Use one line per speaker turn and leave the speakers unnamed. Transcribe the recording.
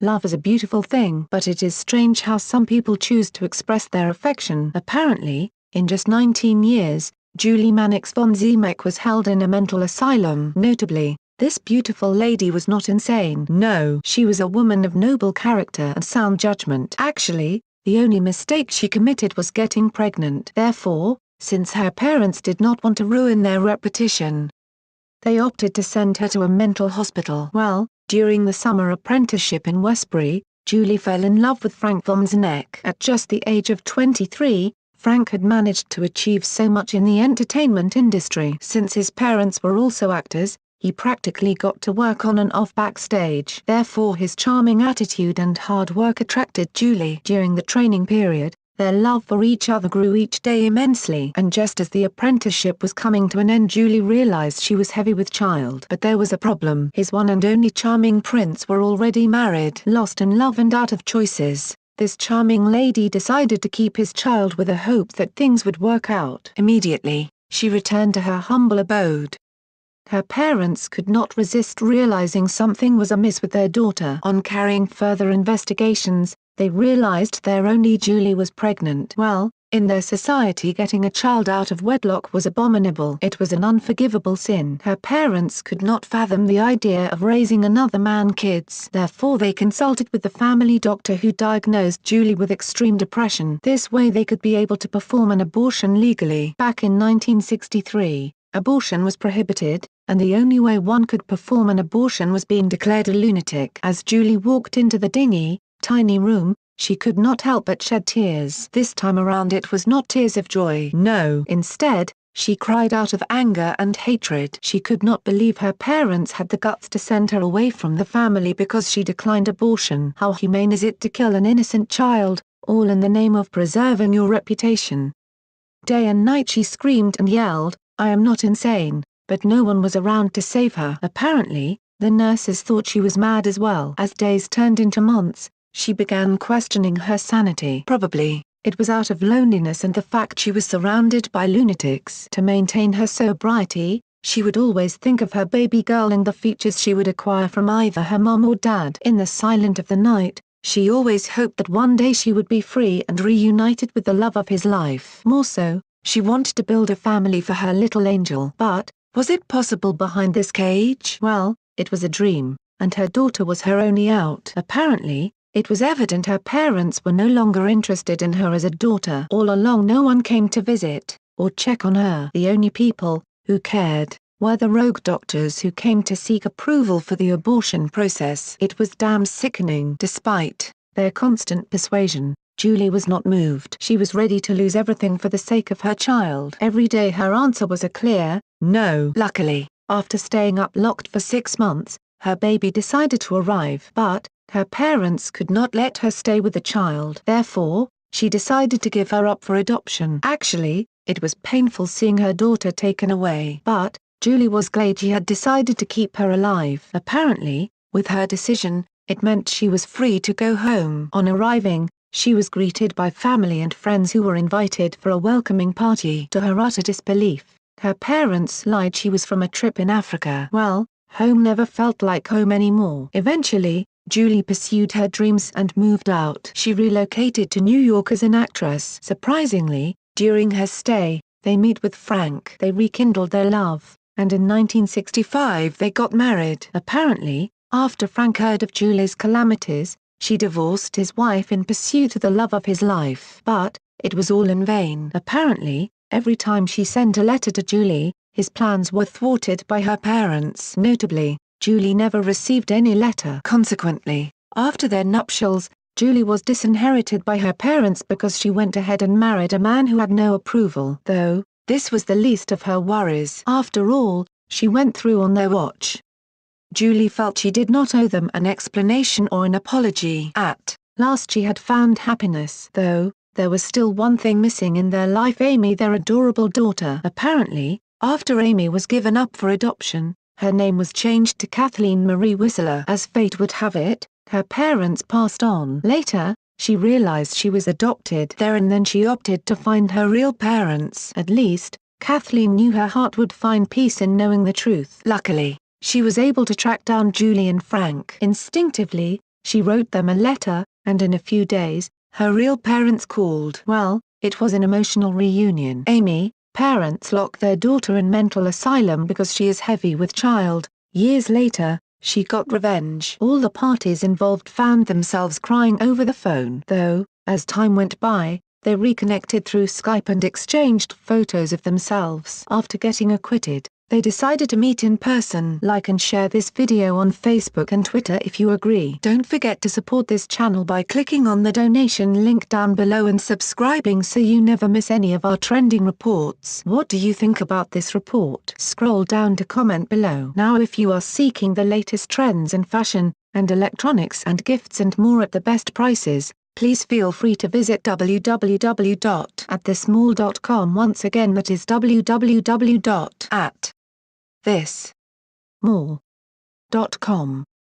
Love is a beautiful thing, but it is strange how some people choose to express their affection. Apparently, in just 19 years, Julie Mannix von Ziemek was held in a mental asylum. Notably, this beautiful lady was not insane. No, she was a woman of noble character and sound judgment. Actually, the only mistake she committed was getting pregnant. Therefore, since her parents did not want to ruin their reputation, they opted to send her to a mental hospital. Well, during the summer apprenticeship in Westbury, Julie fell in love with Frank von Ziemek. At just the age of 23, Frank had managed to achieve so much in the entertainment industry. Since his parents were also actors, he practically got to work on and off backstage. Therefore his charming attitude and hard work attracted Julie. During the training period, their love for each other grew each day immensely. And just as the apprenticeship was coming to an end, Julie realized she was heavy with child. But there was a problem. His one and only charming prince were already married. Lost in love and out of choices, this charming lady decided to keep his child with a hope that things would work out. Immediately, she returned to her humble abode. Her parents could not resist realizing something was amiss with their daughter. On carrying further investigations, they realized their only Julie was pregnant. Well, in their society, getting a child out of wedlock was abominable. It was an unforgivable sin. Her parents could not fathom the idea of raising another man kids. Therefore they consulted with the family doctor, who diagnosed Julie with extreme depression. This way they could be able to perform an abortion legally. Back in 1963, abortion was prohibited, and the only way one could perform an abortion was being declared a lunatic. As Julie walked into the dingy, tiny room, she could not help but shed tears. This time around it was not tears of joy. No. Instead, she cried out of anger and hatred. She could not believe her parents had the guts to send her away from the family because she declined abortion. How humane is it to kill an innocent child, all in the name of preserving your reputation? Day and night she screamed and yelled, "I am not insane," but no one was around to save her. Apparently, the nurses thought she was mad as well. As days turned into months, she began questioning her sanity. Probably, it was out of loneliness and the fact she was surrounded by lunatics. To maintain her sobriety, she would always think of her baby girl and the features she would acquire from either her mom or dad. In the silence of the night, she always hoped that one day she would be free and reunited with the love of his life. More so, she wanted to build a family for her little angel. But, was it possible behind this cage? Well, it was a dream, and her daughter was her only out. Apparently, it was evident her parents were no longer interested in her as a daughter. All along no one came to visit, or check on her. The only people, who cared, were the rogue doctors who came to seek approval for the abortion process. It was damn sickening. Despite their constant persuasion, Julie was not moved. She was ready to lose everything for the sake of her child. Every day her answer was a clear, no. Luckily, after staying up locked for 6 months, her baby decided to arrive. But, her parents could not let her stay with the child. Therefore, she decided to give her up for adoption. Actually, it was painful seeing her daughter taken away. But, Julie was glad she had decided to keep her alive. Apparently, with her decision, it meant she was free to go home. On arriving, she was greeted by family and friends who were invited for a welcoming party. To her utter disbelief, her parents lied she was from a trip in Africa. Well, home never felt like home anymore. Eventually, Julie pursued her dreams and moved out. She relocated to New York as an actress. Surprisingly, during her stay, they met with Frank. They rekindled their love, and in 1965 they got married. Apparently, after Frank heard of Julie's calamities, she divorced his wife in pursuit of the love of his life. But, it was all in vain. Apparently, every time she sent a letter to Julie, his plans were thwarted by her parents. Notably, Julie never received any letter. Consequently, after their nuptials, Julie was disinherited by her parents because she went ahead and married a man who had no approval. Though, this was the least of her worries. After all, she went through on their watch. Julie felt she did not owe them an explanation or an apology. At last she had found happiness. Though, there was still one thing missing in their life: Amy, their adorable daughter. Apparently, after Amy was given up for adoption, her name was changed to Kathleen Marie Whistler. As fate would have it, her parents passed on. Later, she realized she was adopted. There and then she opted to find her real parents. At least, Kathleen knew her heart would find peace in knowing the truth. Luckily, she was able to track down Julie and Frank. Instinctively, She wrote them a letter, and in a few days, her real parents called. Well, it was an emotional reunion. Amy, parents lock their daughter in mental asylum because she is heavy with child. Years later, she got revenge. All the parties involved found themselves crying over the phone. Though, as time went by, they reconnected through Skype and exchanged photos of themselves. After getting acquitted, they decided to meet in person. Like and share this video on Facebook and Twitter if you agree. Don't forget to support this channel by clicking on the donation link down below and subscribing so you never miss any of our trending reports. What do you think about this report? Scroll down to comment below. Now if you are seeking the latest trends in fashion, and electronics and gifts and more at the best prices, please feel free to visit www.atthesmall.com. Once again, that is www.atthesmall.com.